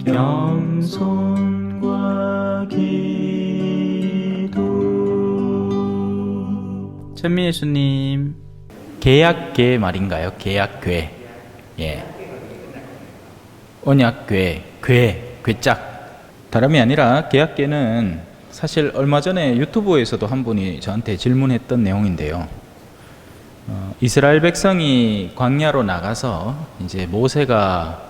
겸손과 기도. 천미예수님, 계약궤 말인가요? 계약궤. 예. 언약궤, 괴짝. 다름이 아니라 계약궤는 사실 얼마 전에 유튜브에서도 한 분이 저한테 질문했던 내용인데요. 이스라엘 백성이 광야로 나가서 이제 모세가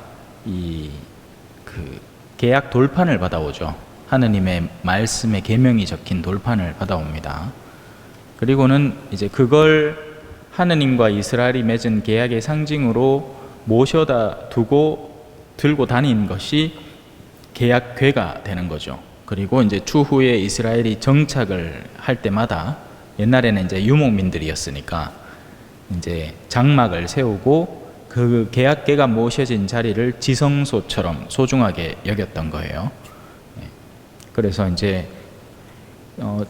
계약 돌판을 받아오죠. 하느님의 말씀의 계명이 적힌 돌판을 받아옵니다. 그리고는 이제 그걸 하느님과 이스라엘이 맺은 계약의 상징으로 모셔다 두고 들고 다닌 것이 계약궤가 되는 거죠. 그리고 이제 추후에 이스라엘이 정착을 할 때마다, 옛날에는 이제 유목민들이었으니까 이제 장막을 세우고 그 계약궤가 모셔진 자리를 지성소처럼 소중하게 여겼던 거예요. 그래서 이제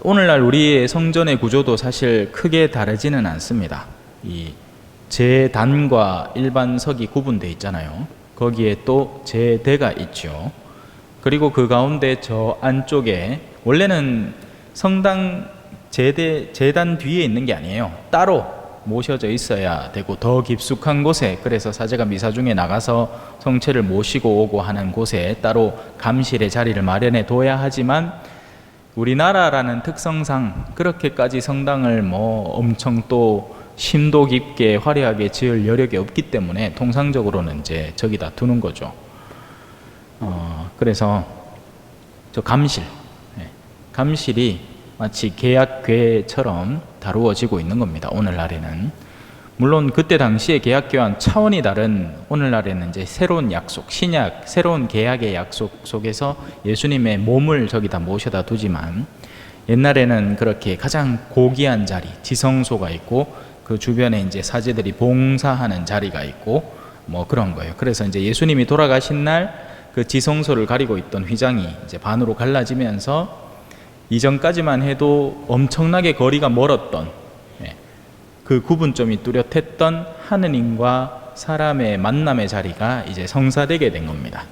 오늘날 우리의 성전의 구조도 사실 크게 다르지는 않습니다. 이 제단과 일반석이 구분되어 있잖아요. 거기에 또 제대가 있죠. 그리고 그 가운데 저 안쪽에, 원래는 성당 제단 뒤에 있는 게 아니에요. 따로 모셔져 있어야 되고, 더 깊숙한 곳에, 그래서 사제가 미사 중에 나가서 성체를 모시고 오고 하는 곳에 따로 감실의 자리를 마련해 둬야 하지만, 우리나라라는 특성상 그렇게까지 성당을 엄청 또 심도 깊게 화려하게 지을 여력이 없기 때문에 통상적으로는 이제 저기다 두는 거죠. 그래서 저 감실이 마치 계약궤처럼 다루어지고 있는 겁니다. 오늘날에는. 물론 그때 당시에 계약궤와는 차원이 다른, 오늘날에는 이제 새로운 약속, 신약, 새로운 계약의 약속 속에서 예수님의 몸을 저기다 모셔다 두지만, 옛날에는 그렇게 가장 고귀한 자리, 지성소가 있고, 그 주변에 이제 사제들이 봉사하는 자리가 있고, 그런 거예요. 그래서 이제 예수님이 돌아가신 날 그 지성소를 가리고 있던 휘장이 이제 반으로 갈라지면서, 이전까지만 해도 엄청나게 거리가 멀었던, 그 구분점이 뚜렷했던 하느님과 사람의 만남의 자리가 이제 성사되게 된 겁니다.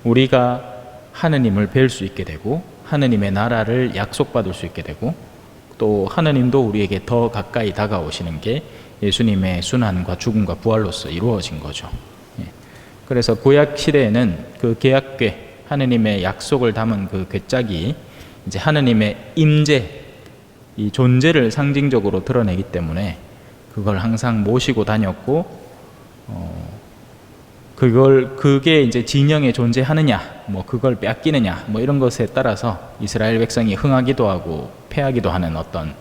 우리가 하느님을 뵐 수 있게 되고, 하느님의 나라를 약속받을 수 있게 되고, 또 하느님도 우리에게 더 가까이 다가오시는 게 예수님의 순환과 죽음과 부활로서 이루어진 거죠. 그래서 구약 시대에는 그 계약궤, 하느님의 약속을 담은 그 궤짝이 이제 하느님의 임재, 이 존재를 상징적으로 드러내기 때문에 그걸 항상 모시고 다녔고, 그게 이제 진영에 존재하느냐, 그걸 빼앗기느냐, 이런 것에 따라서 이스라엘 백성이 흥하기도 하고 패하기도 하는 어떤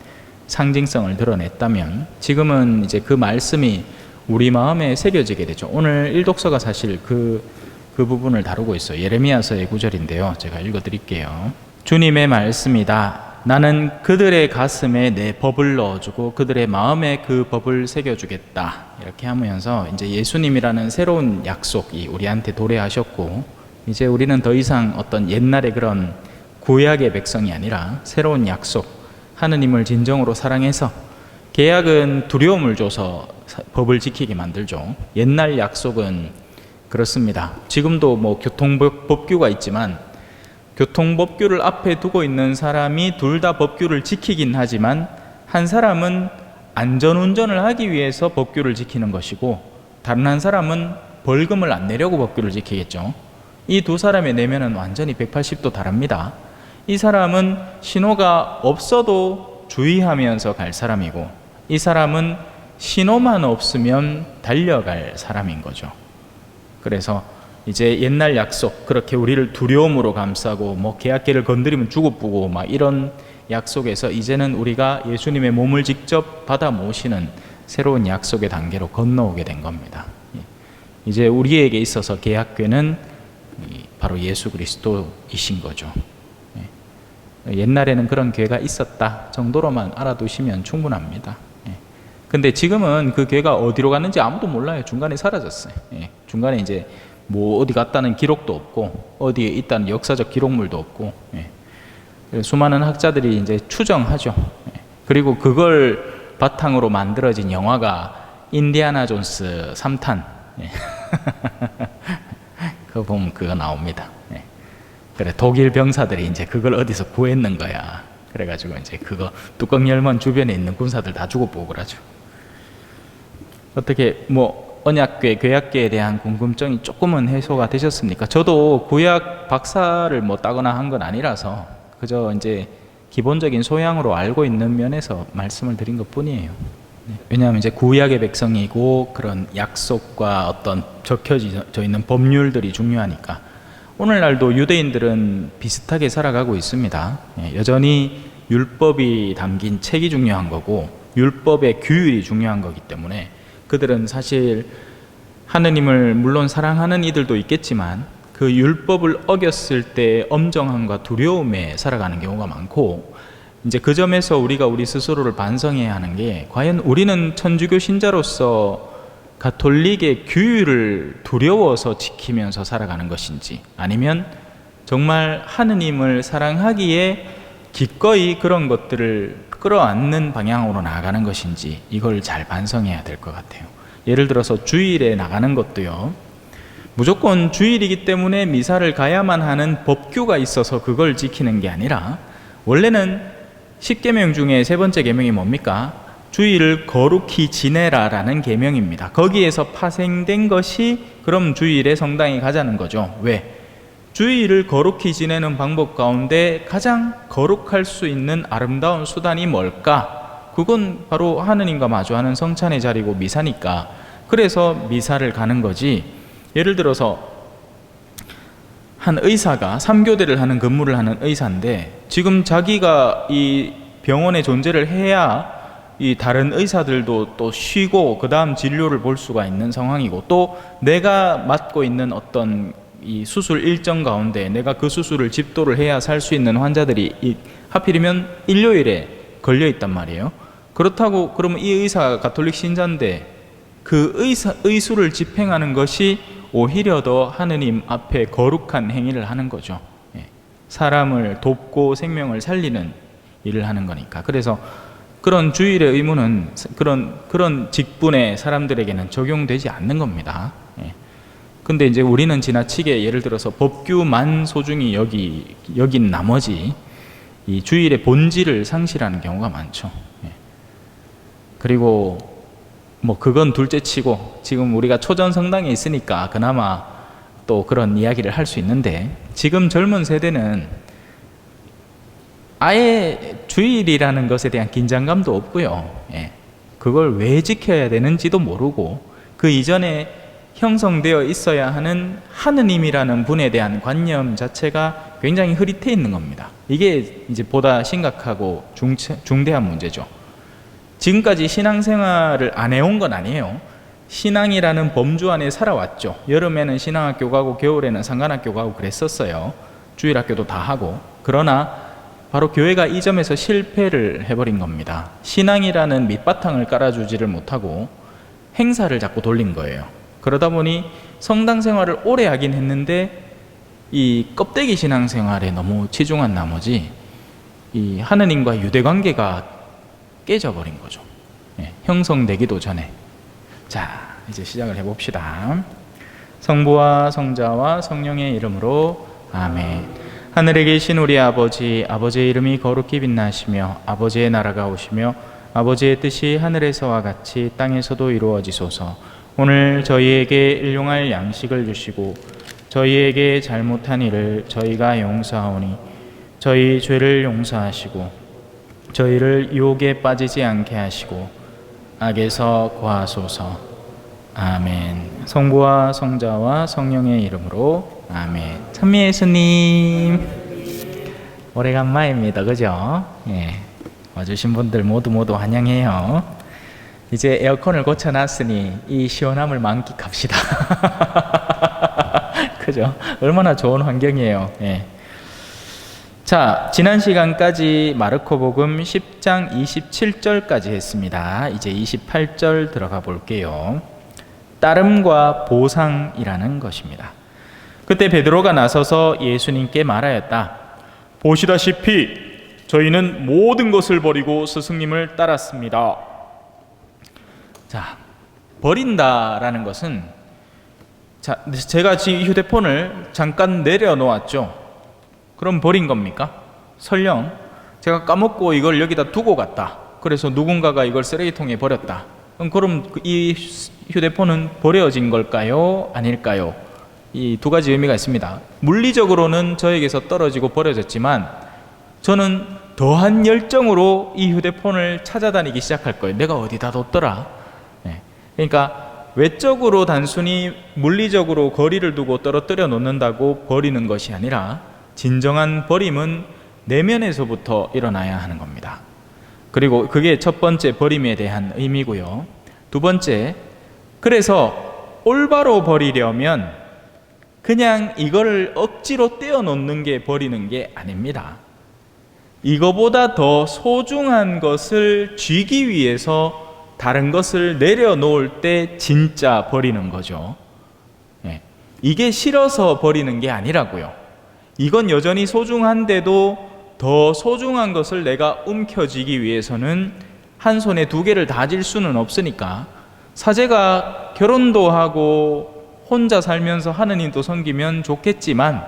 상징성을 드러냈다면, 지금은 이제 그 말씀이 우리 마음에 새겨지게 되죠. 오늘 일독서가 사실 그 부분을 다루고 있어요. 예레미야서의 구절인데요. 제가 읽어드릴게요. 주님의 말씀이다. 나는 그들의 가슴에 내 법을 넣어주고 그들의 마음에 그 법을 새겨주겠다. 이렇게 하면서 이제 예수님이라는 새로운 약속이 우리한테 도래하셨고, 이제 우리는 더 이상 어떤 옛날의 그런 구약의 백성이 아니라 새로운 약속, 하느님을 진정으로 사랑해서, 계약은 두려움을 줘서 법을 지키게 만들죠. 옛날 약속은 그렇습니다. 지금도 교통법규가 있지만, 교통법규를 앞에 두고 있는 사람이 둘 다 법규를 지키긴 하지만, 한 사람은 안전운전을 하기 위해서 법규를 지키는 것이고, 다른 한 사람은 벌금을 안 내려고 법규를 지키겠죠. 이 두 사람의 내면은 완전히 180도 다릅니다. 이 사람은 신호가 없어도 주의하면서 갈 사람이고, 이 사람은 신호만 없으면 달려갈 사람인 거죠. 그래서 이제 옛날 약속, 그렇게 우리를 두려움으로 감싸고 계약궤를 건드리면 죽어보고 이런 약속에서, 이제는 우리가 예수님의 몸을 직접 받아 모시는 새로운 약속의 단계로 건너오게 된 겁니다. 이제 우리에게 있어서 계약궤는 바로 예수 그리스도이신 거죠. 옛날에는 그런 궤가 있었다 정도로만 알아두시면 충분합니다. 근데 지금은 그 궤가 어디로 갔는지 아무도 몰라요. 중간에 사라졌어요. 중간에 이제 어디 갔다는 기록도 없고, 어디에 있다는 역사적 기록물도 없고, 수많은 학자들이 이제 추정하죠. 그리고 그걸 바탕으로 만들어진 영화가 인디아나 존스 3탄. 그거 보면 그거 나옵니다. 그래, 독일 병사들이 이제 그걸 어디서 구했는 거야. 그래가지고 이제 그거 뚜껑 열면 주변에 있는 군사들 다 죽어보고 그러죠. 어떻게 뭐 언약궤, 구약궤에 대한 궁금증이 조금은 해소가 되셨습니까? 저도 구약 박사를 뭐 따거나 한 건 아니라서 그저 이제 기본적인 소양으로 알고 있는 면에서 말씀을 드린 것 뿐이에요. 왜냐하면 이제 구약의 백성이고 그런 약속과 어떤 적혀져 있는 법률들이 중요하니까. 오늘날도 유대인들은 비슷하게 살아가고 있습니다. 여전히 율법이 담긴 책이 중요한 거고 율법의 규율이 중요한 거기 때문에 그들은 사실 하느님을 물론 사랑하는 이들도 있겠지만 그 율법을 어겼을 때 엄정함과 두려움에 살아가는 경우가 많고, 이제 그 점에서 우리가 우리 스스로를 반성해야 하는 게, 과연 우리는 천주교 신자로서 가톨릭의 규율을 두려워서 지키면서 살아가는 것인지, 아니면 정말 하느님을 사랑하기에 기꺼이 그런 것들을 끌어안는 방향으로 나아가는 것인지, 이걸 잘 반성해야 될 것 같아요. 예를 들어서 주일에 나가는 것도요, 무조건 주일이기 때문에 미사를 가야만 하는 법규가 있어서 그걸 지키는 게 아니라, 원래는 10계명 중에 세 번째 계명이 뭡니까? 주일을 거룩히 지내라라는 계명입니다. 거기에서 파생된 것이 그럼 주일에 성당에 가자는 거죠. 왜? 주일을 거룩히 지내는 방법 가운데 가장 거룩할 수 있는 아름다운 수단이 뭘까? 그건 바로 하느님과 마주하는 성찬의 자리고 미사니까. 그래서 미사를 가는 거지. 예를 들어서 한 의사가 3교대를 하는 근무를 하는 의사인데, 지금 자기가 이 병원에 존재를 해야 이 다른 의사들도 또 쉬고 그 다음 진료를 볼 수가 있는 상황이고, 또 내가 맡고 있는 어떤 이 수술 일정 가운데 내가 그 수술을 집도를 해야 살 수 있는 환자들이 하필이면 일요일에 걸려 있단 말이에요. 그렇다고 그러면 이 의사가 가톨릭 신자인데 그 의수를 집행하는 것이 오히려 더 하느님 앞에 거룩한 행위를 하는 거죠. 사람을 돕고 생명을 살리는 일을 하는 거니까. 그래서 그런 주일의 의무는 그런 직분의 사람들에게는 적용되지 않는 겁니다. 근데 이제 우리는 지나치게 예를 들어서 법규만 소중히 여긴 나머지 이 주일의 본질을 상실하는 경우가 많죠. 그리고 뭐 그건 둘째치고 지금 우리가 초전 성당에 있으니까 그나마 또 그런 이야기를 할 수 있는데, 지금 젊은 세대는 아예 주일이라는 것에 대한 긴장감도 없고요. 그걸 왜 지켜야 되는지도 모르고, 그 이전에 형성되어 있어야 하는 하느님이라는 분에 대한 관념 자체가 굉장히 흐릿해 있는 겁니다. 이게 이제 보다 심각하고 중대한 문제죠. 지금까지 신앙생활을 안 해온 건 아니에요. 신앙이라는 범주 안에 살아왔죠. 여름에는 신앙학교 가고 겨울에는 상관학교 가고 그랬었어요. 주일학교도 다 하고. 그러나 바로 교회가 이 점에서 실패를 해버린 겁니다. 신앙이라는 밑바탕을 깔아주지를 못하고 행사를 자꾸 돌린 거예요. 그러다 보니 성당 생활을 오래 하긴 했는데 이 껍데기 신앙생활에 너무 치중한 나머지 이 하느님과 유대관계가 깨져버린 거죠. 형성되기도 전에. 자, 이제 시작을 해봅시다. 성부와 성자와 성령의 이름으로 아멘. 하늘에 계신 우리 아버지, 아버지의 이름이 거룩히 빛나시며 아버지의 나라가 오시며 아버지의 뜻이 하늘에서와 같이 땅에서도 이루어지소서. 오늘 저희에게 일용할 양식을 주시고 저희에게 잘못한 일을 저희가 용서하오니 저희 죄를 용서하시고 저희를 유혹에 빠지지 않게 하시고 악에서 구하소서. 아멘. 성부와 성자와 성령의 이름으로 아멘. 찬미 예수님 오래간만입니다. 그죠? 와주신 분들 모두 환영해요. 이제 에어컨을 고쳐놨으니 이 시원함을 만끽합시다. 그죠? 얼마나 좋은 환경이에요. 자, 지난 시간까지 마르코복음 10장 27절까지 했습니다. 이제 28절 들어가 볼게요. 따름과 보상이라는 것입니다. 그때 베드로가 나서서 예수님께 말하였다. 보시다시피 저희는 모든 것을 버리고 스승님을 따랐습니다. 자, 버린다라는 것은, 자, 제가 지금 휴대폰을 잠깐 내려놓았죠. 그럼 버린 겁니까? 설령 제가 까먹고 이걸 여기다 두고 갔다. 그래서 누군가가 이걸 쓰레기통에 버렸다. 그럼 이 휴대폰은 버려진 걸까요? 아닐까요? 이 두 가지 의미가 있습니다. 물리적으로는 저에게서 떨어지고 버려졌지만 저는 더한 열정으로 이 휴대폰을 찾아다니기 시작할 거예요. 내가 어디다 뒀더라? 네. 그러니까 외적으로 단순히 물리적으로 거리를 두고 떨어뜨려 놓는다고 버리는 것이 아니라 진정한 버림은 내면에서부터 일어나야 하는 겁니다. 그리고 그게 첫 번째 버림에 대한 의미고요. 두 번째, 그래서 올바로 버리려면 그냥 이거를 억지로 떼어놓는 게 버리는 게 아닙니다. 이거보다 더 소중한 것을 쥐기 위해서 다른 것을 내려놓을 때 진짜 버리는 거죠. 네. 이게 싫어서 버리는 게 아니라고요. 이건 여전히 소중한데도 더 소중한 것을 내가 움켜쥐기 위해서는 한 손에 두 개를 다 쥘 수는 없으니까 사제가 결혼도 하고 혼자 살면서 하느님도 섬기면 좋겠지만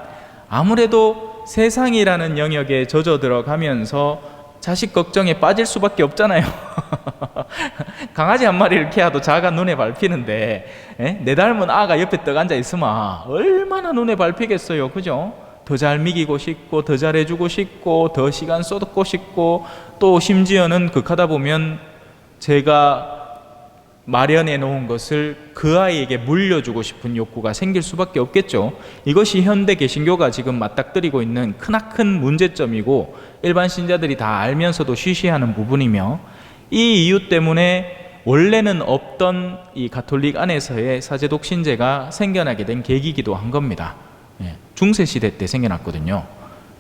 아무래도 세상이라는 영역에 젖어 들어가면서 자식 걱정에 빠질 수밖에 없잖아요. 강아지 한 마리를 키워도 자가 눈에 밟히는데 내 닮은 아가 옆에 떡 앉아 있으면 얼마나 눈에 밟히겠어요. 그죠? 더 잘 먹이고 싶고 더 잘해주고 싶고 더 시간 쏟고 싶고 또 심지어는 극하다 보면 제가 마련해 놓은 것을 그 아이에게 물려주고 싶은 욕구가 생길 수밖에 없겠죠. 이것이 현대 개신교가 지금 맞닥뜨리고 있는 크나큰 문제점이고 일반 신자들이 다 알면서도 쉬쉬하는 부분이며 이 이유 때문에 원래는 없던 이 가톨릭 안에서의 사제 독신제가 생겨나게 된 계기이기도 한 겁니다. 중세시대 때 생겨났거든요.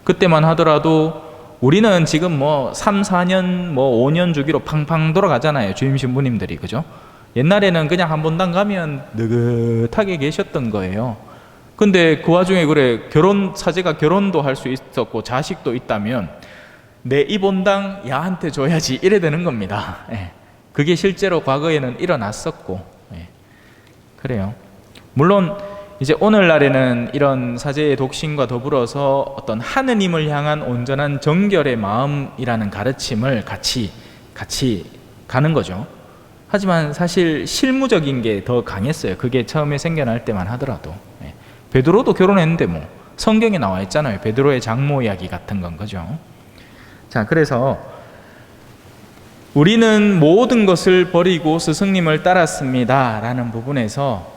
그때만 하더라도 우리는 지금 3, 4년, 5년 주기로 팡팡 돌아가잖아요. 주임 신부님들이. 그죠? 옛날에는 그냥 한 본당 가면 느긋하게 계셨던 거예요. 근데 그 와중에 사제가 결혼도 할 수 있었고 자식도 있다면 내 이 본당 야한테 줘야지 이래 되는 겁니다. 그게 실제로 과거에는 일어났었고. 그래요. 물론 이제 오늘날에는 이런 사제의 독신과 더불어서 어떤 하느님을 향한 온전한 정결의 마음이라는 가르침을 같이 가는 거죠. 하지만 사실 실무적인 게 더 강했어요. 그게 처음에 생겨날 때만 하더라도. 베드로도 결혼했는데 성경에 나와 있잖아요. 베드로의 장모 이야기 같은 건 거죠. 자, 그래서 우리는 모든 것을 버리고 스승님을 따랐습니다 라는 부분에서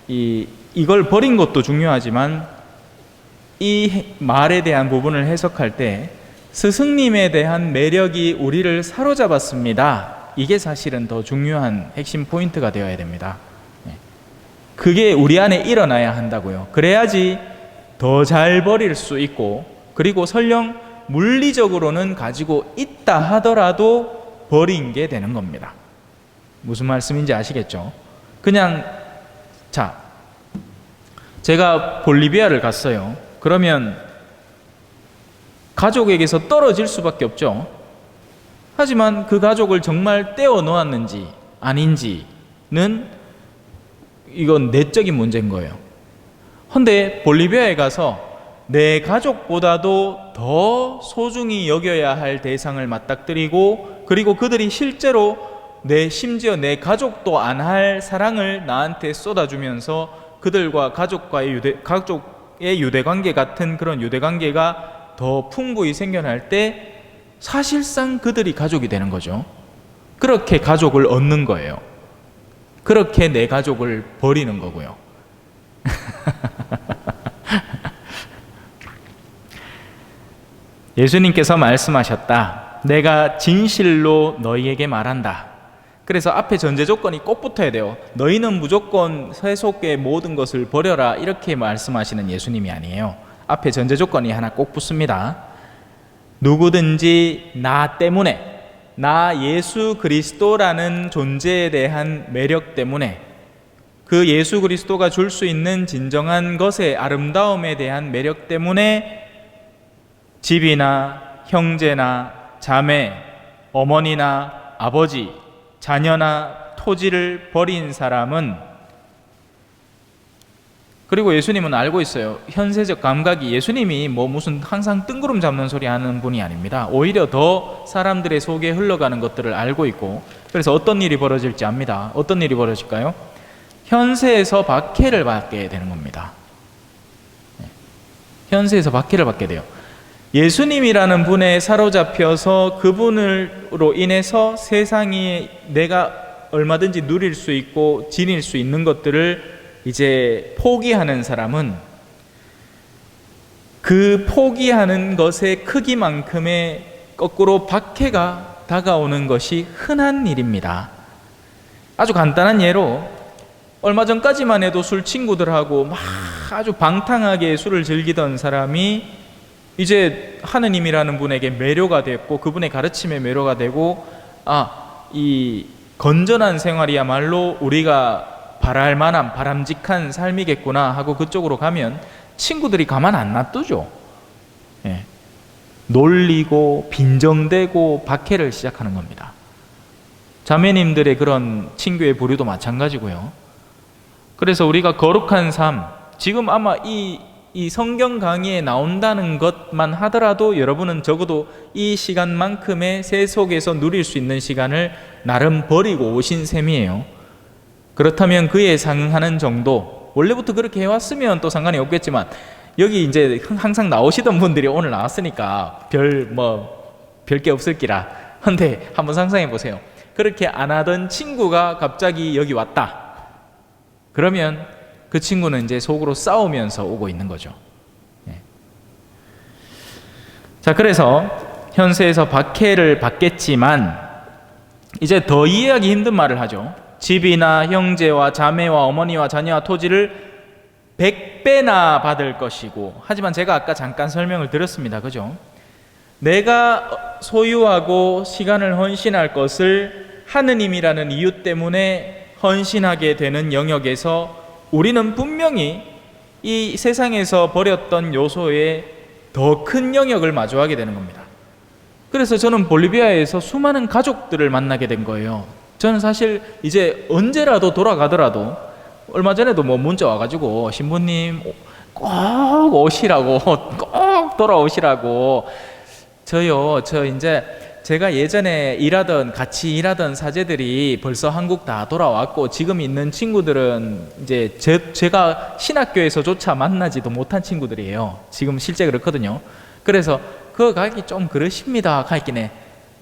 이걸 버린 것도 중요하지만 이 말에 대한 부분을 해석할 때 스승님에 대한 매력이 우리를 사로잡았습니다. 이게 사실은 더 중요한 핵심 포인트가 되어야 됩니다. 그게 우리 안에 일어나야 한다고요. 그래야지 더 잘 버릴 수 있고 그리고 설령 물리적으로는 가지고 있다 하더라도 버린 게 되는 겁니다. 무슨 말씀인지 아시겠죠? 그냥 제가 볼리비아를 갔어요. 그러면 가족에게서 떨어질 수밖에 없죠. 하지만 그 가족을 정말 떼어 놓았는지 아닌지는 이건 내적인 문제인 거예요. 근데 볼리비아에 가서 내 가족보다도 더 소중히 여겨야 할 대상을 맞닥뜨리고 그리고 그들이 실제로 심지어 내 가족도 안 할 사랑을 나한테 쏟아주면서 그들과 가족의 유대관계 같은 그런 유대관계가 더 풍부히 생겨날 때 사실상 그들이 가족이 되는 거죠. 그렇게 가족을 얻는 거예요. 그렇게 내 가족을 버리는 거고요. 예수님께서 말씀하셨다. 내가 진실로 너희에게 말한다. 그래서 앞에 전제 조건이 꼭 붙어야 돼요. 너희는 무조건 세속의 모든 것을 버려라 이렇게 말씀하시는 예수님이 아니에요. 앞에 전제 조건이 하나 꼭 붙습니다. 누구든지 나 때문에 나 예수 그리스도라는 존재에 대한 매력 때문에 그 예수 그리스도가 줄 수 있는 진정한 것의 아름다움에 대한 매력 때문에 집이나 형제나 자매, 어머니나 아버지, 자녀나 토지를 버린 사람은 그리고 예수님은 알고 있어요. 현세적 감각이, 예수님이 뭐 무슨 항상 뜬구름 잡는 소리 하는 분이 아닙니다. 오히려 더 사람들의 속에 흘러가는 것들을 알고 있고, 그래서 어떤 일이 벌어질지 압니다. 어떤 일이 벌어질까요? 현세에서 박해를 받게 되는 겁니다. 현세에서 박해를 받게 돼요. 예수님이라는 분에 사로잡혀서 그분으로 인해서 세상이 내가 얼마든지 누릴 수 있고 지닐 수 있는 것들을 이제 포기하는 사람은 그 포기하는 것의 크기만큼의 거꾸로 박해가 다가오는 것이 흔한 일입니다. 아주 간단한 예로, 얼마 전까지만 해도 술 친구들하고 막 아주 방탕하게 술을 즐기던 사람이 이제 하느님이라는 분에게 매료가 됐고, 그분의 가르침에 매료가 되고, 이 건전한 생활이야말로 우리가 바랄 만한 바람직한 삶이겠구나 하고 그쪽으로 가면 친구들이 가만 안 놔두죠. 놀리고 빈정대고 박해를 시작하는 겁니다. 자매님들의 그런 친구의 부류도 마찬가지고요. 그래서 우리가 거룩한 삶, 지금 아마 이 성경 강의에 나온다는 것만 하더라도 여러분은 적어도 이 시간만큼의 세 속에서 누릴 수 있는 시간을 나름 버리고 오신 셈이에요. 그렇다면 그에 상응하는 정도, 원래부터 그렇게 해왔으면 또 상관이 없겠지만, 여기 이제 항상 나오시던 분들이 오늘 나왔으니까 별게 없을 기라. 근데 한번 상상해 보세요. 그렇게 안 하던 친구가 갑자기 여기 왔다. 그러면 그 친구는 이제 속으로 싸우면서 오고 있는 거죠. 자, 그래서 현세에서 박해를 받겠지만 이제 더 이해하기 힘든 말을 하죠. 집이나 형제와 자매와 어머니와 자녀와 토지를 100배나 받을 것이고, 하지만 제가 아까 잠깐 설명을 드렸습니다. 그죠? 내가 소유하고 시간을 헌신할 것을 하느님이라는 이유 때문에 헌신하게 되는 영역에서 우리는 분명히 이 세상에서 버렸던 요소에 더 큰 영역을 마주하게 되는 겁니다. 그래서 저는 볼리비아에서 수많은 가족들을 만나게 된 거예요. 저는 사실 이제 언제라도 돌아가더라도, 얼마 전에도 문자 와가지고 신부님 꼭 오시라고, 꼭 돌아오시라고, 저 이제 제가 예전에 같이 일하던 사제들이 벌써 한국 다 돌아왔고, 지금 있는 친구들은 이제 제가 신학교에서조차 만나지도 못한 친구들이에요. 지금 실제 그렇거든요. 그래서 그거 가기 좀 그러십니다. 가있긴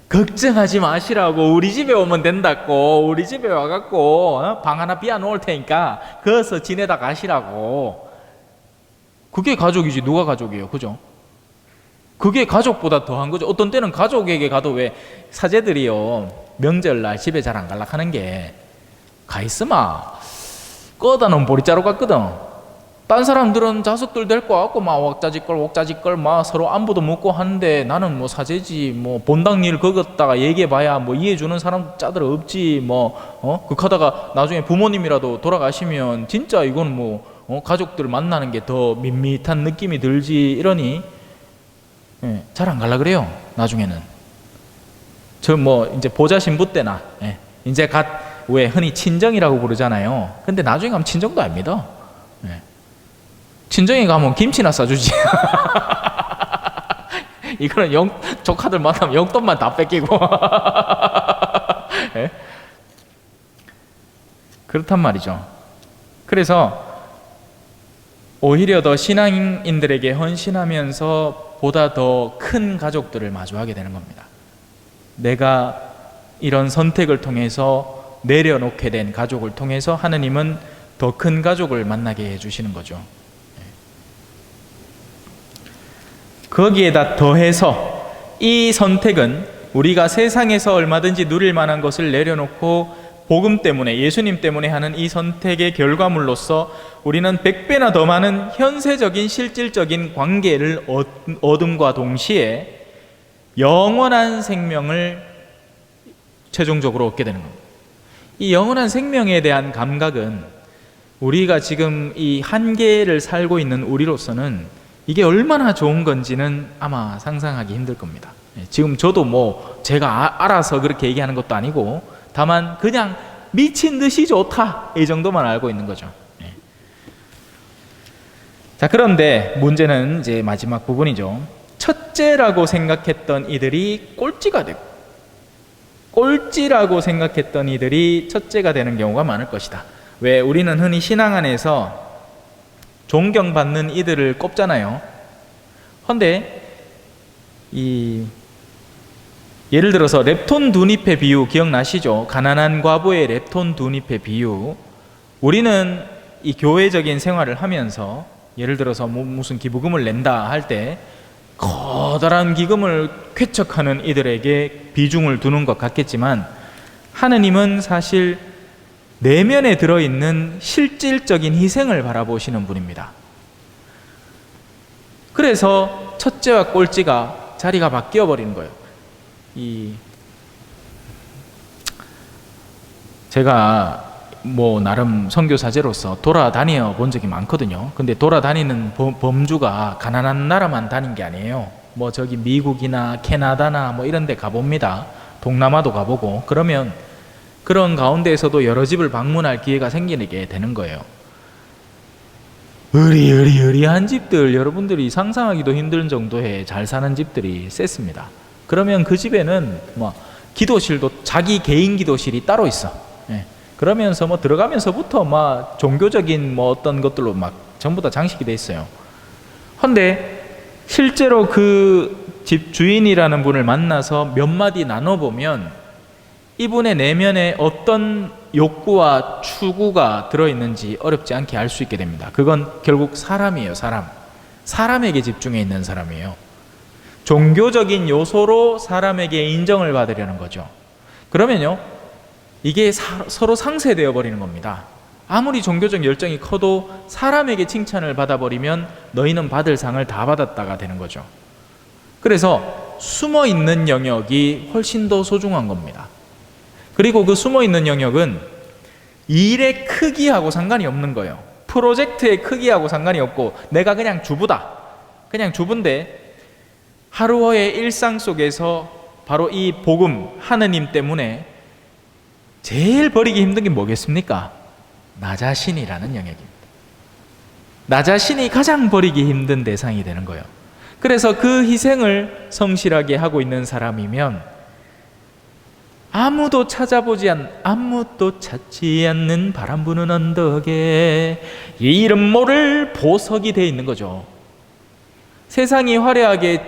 걱정하지 마시라고, 우리 집에 오면 된다고, 우리 집에 와갖고 방 하나 비워놓을 테니까 거기서 지내다 가시라고. 그게 가족이지 누가 가족이에요. 그죠? 그게 가족보다 더한 거죠. 어떤 때는 가족에게 가도, 왜 사제들이요 명절날 집에 잘 안 갈라 하는 게, 가있으마 꺼다 놓은 보리자루 같거든. 딴 사람들은 자식들 데리고 와갖고 막 옥자지껄 막 서로 안부도 묻고 하는데, 나는 사제지 본당 일 거겼다가 얘기해봐야 이해주는 사람 짜들 없지. 그하다가 나중에 부모님이라도 돌아가시면 진짜 이건 가족들 만나는 게 더 밋밋한 느낌이 들지. 이러니 잘 안 갈라 그래요. 나중에는 저 이제 보자 신부 때나 이제 왜 흔히 친정이라고 부르잖아요. 근데 나중에 가면 친정도 아닙니다. 친정에 가면 김치나 싸주지. 이거는 조카들 만나면 용돈만 다 뺏기고. 그렇단 말이죠. 그래서 오히려 더 신앙인들에게 헌신하면서 보다 더 큰 가족들을 마주하게 되는 겁니다. 내가 이런 선택을 통해서 내려놓게 된 가족을 통해서 하느님은 더 큰 가족을 만나게 해주시는 거죠. 거기에다 더해서 이 선택은 우리가 세상에서 얼마든지 누릴 만한 것을 내려놓고 복음 때문에, 예수님 때문에 하는 이 선택의 결과물로서 우리는 100배나 더 많은 현세적인 실질적인 관계를 얻음과 동시에 영원한 생명을 최종적으로 얻게 되는 겁니다. 이 영원한 생명에 대한 감각은 우리가 지금 이 한계를 살고 있는 우리로서는 이게 얼마나 좋은 건지는 아마 상상하기 힘들 겁니다. 지금 저도 제가 알아서 그렇게 얘기하는 것도 아니고, 다만 그냥 미친 듯이 좋다, 이 정도만 알고 있는 거죠. 자, 그런데 문제는 이제 마지막 부분이죠. 첫째라고 생각했던 이들이 꼴찌가 되고, 꼴찌라고 생각했던 이들이 첫째가 되는 경우가 많을 것이다. 왜? 우리는 흔히 신앙 안에서 존경받는 이들을 꼽잖아요. 그런데 예를 들어서 렙톤 두 잎의 비유 기억나시죠? 가난한 과부의 렙톤 두 잎의 비유. 우리는 이 교회적인 생활을 하면서 예를 들어서 무슨 기부금을 낸다 할 때 커다란 기금을 쾌척하는 이들에게 비중을 두는 것 같겠지만, 하느님은 사실 내면에 들어있는 실질적인 희생을 바라보시는 분입니다. 그래서 첫째와 꼴찌가 자리가 바뀌어 버리는 거예요. 제가 나름 선교사제로서 돌아다녀 본 적이 많거든요. 근데 돌아다니는 범주가 가난한 나라만 다닌 게 아니에요. 저기 미국이나 캐나다나 이런 데 가봅니다. 동남아도 가보고. 그러면 그런 가운데에서도 여러 집을 방문할 기회가 생기게 되는 거예요. 으리으리한 집들, 여러분들이 상상하기도 힘든 정도의 잘 사는 집들이 셌습니다. 그러면 그 집에는 기도실도 자기 개인 기도실이 따로 있어. 예. 그러면서 들어가면서부터 종교적인 어떤 것들로 전부 다 장식이 돼 있어요. 그런데 실제로 그 집 주인이라는 분을 만나서 몇 마디 나눠보면 이분의 내면에 어떤 욕구와 추구가 들어있는지 어렵지 않게 알 수 있게 됩니다. 그건 결국 사람이에요. 사람에게 집중해 있는 사람이에요. 종교적인 요소로 사람에게 인정을 받으려는 거죠. 그러면요, 이게 서로 상쇄되어 버리는 겁니다. 아무리 종교적 열정이 커도 사람에게 칭찬을 받아버리면 너희는 받을 상을 다 받았다가 되는 거죠. 그래서 숨어있는 영역이 훨씬 더 소중한 겁니다. 그리고 그 숨어있는 영역은 일의 크기하고 상관이 없는 거예요. 프로젝트의 크기하고 상관이 없고, 내가 그냥 주부다. 그냥 주부인데 하루의 일상 속에서 바로 이 복음, 하느님 때문에 제일 버리기 힘든 게 뭐겠습니까? 나 자신이라는 영역입니다. 나 자신이 가장 버리기 힘든 대상이 되는 거예요. 그래서 그 희생을 성실하게 하고 있는 사람이면 아무도 찾지 않는 바람 부는 언덕에 이 이름 모를 보석이 되어 있는 거죠. 세상이 화려하게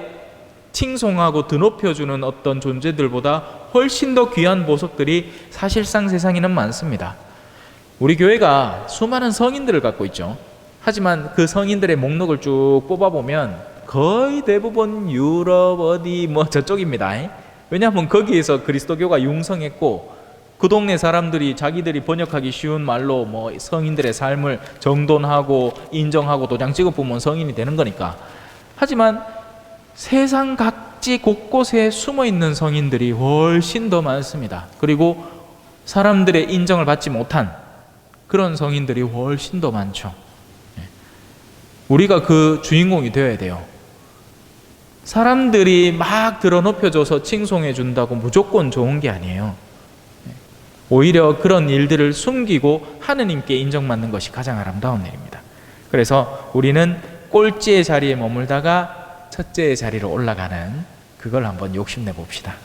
칭송하고 드높여주는 어떤 존재들보다 훨씬 더 귀한 보석들이 사실상 세상에는 많습니다. 우리 교회가 수많은 성인들을 갖고 있죠. 하지만 그 성인들의 목록을 쭉 뽑아보면 거의 대부분 유럽 어디 저쪽입니다. 왜냐하면 거기에서 그리스도교가 융성했고, 그 동네 사람들이 자기들이 번역하기 쉬운 말로 성인들의 삶을 정돈하고 인정하고 도장 찍어보면 성인이 되는 거니까. 하지만 세상 각지 곳곳에 숨어있는 성인들이 훨씬 더 많습니다. 그리고 사람들의 인정을 받지 못한 그런 성인들이 훨씬 더 많죠. 우리가 그 주인공이 되어야 돼요. 사람들이 막 드러높여줘서 칭송해 준다고 무조건 좋은 게 아니에요. 오히려 그런 일들을 숨기고 하느님께 인정받는 것이 가장 아름다운 일입니다. 그래서 우리는 꼴찌의 자리에 머물다가 첫째의 자리로 올라가는 그걸 한번 욕심내 봅시다.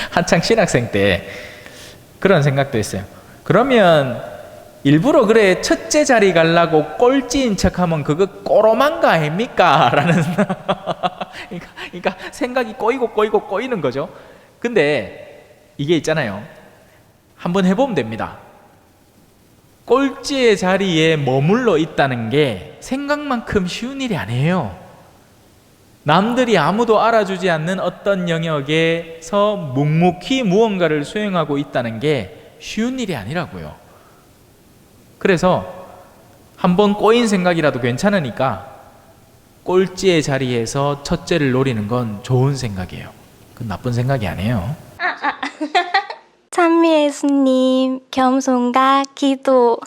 한창 신학생 때 그런 생각도 했어요. 그러면 일부러 그래 첫째 자리 가려고 꼴찌인 척하면 그거 꼬로만 거 아닙니까? 라는 그러니까 생각이 꼬이는 거죠. 근데 이게 있잖아요. 한번 해보면 됩니다. 꼴찌의 자리에 머물러 있다는 게 생각만큼 쉬운 일이 아니에요. 남들이 아무도 알아주지 않는 어떤 영역에서 묵묵히 무언가를 수행하고 있다는 게 쉬운 일이 아니라고요. 그래서 한번 꼬인 생각이라도 괜찮으니까 꼴찌의 자리에서 첫째를 노리는 건 좋은 생각이에요. 그건 나쁜 생각이 아니에요. 찬미 예수님, 겸손과 기도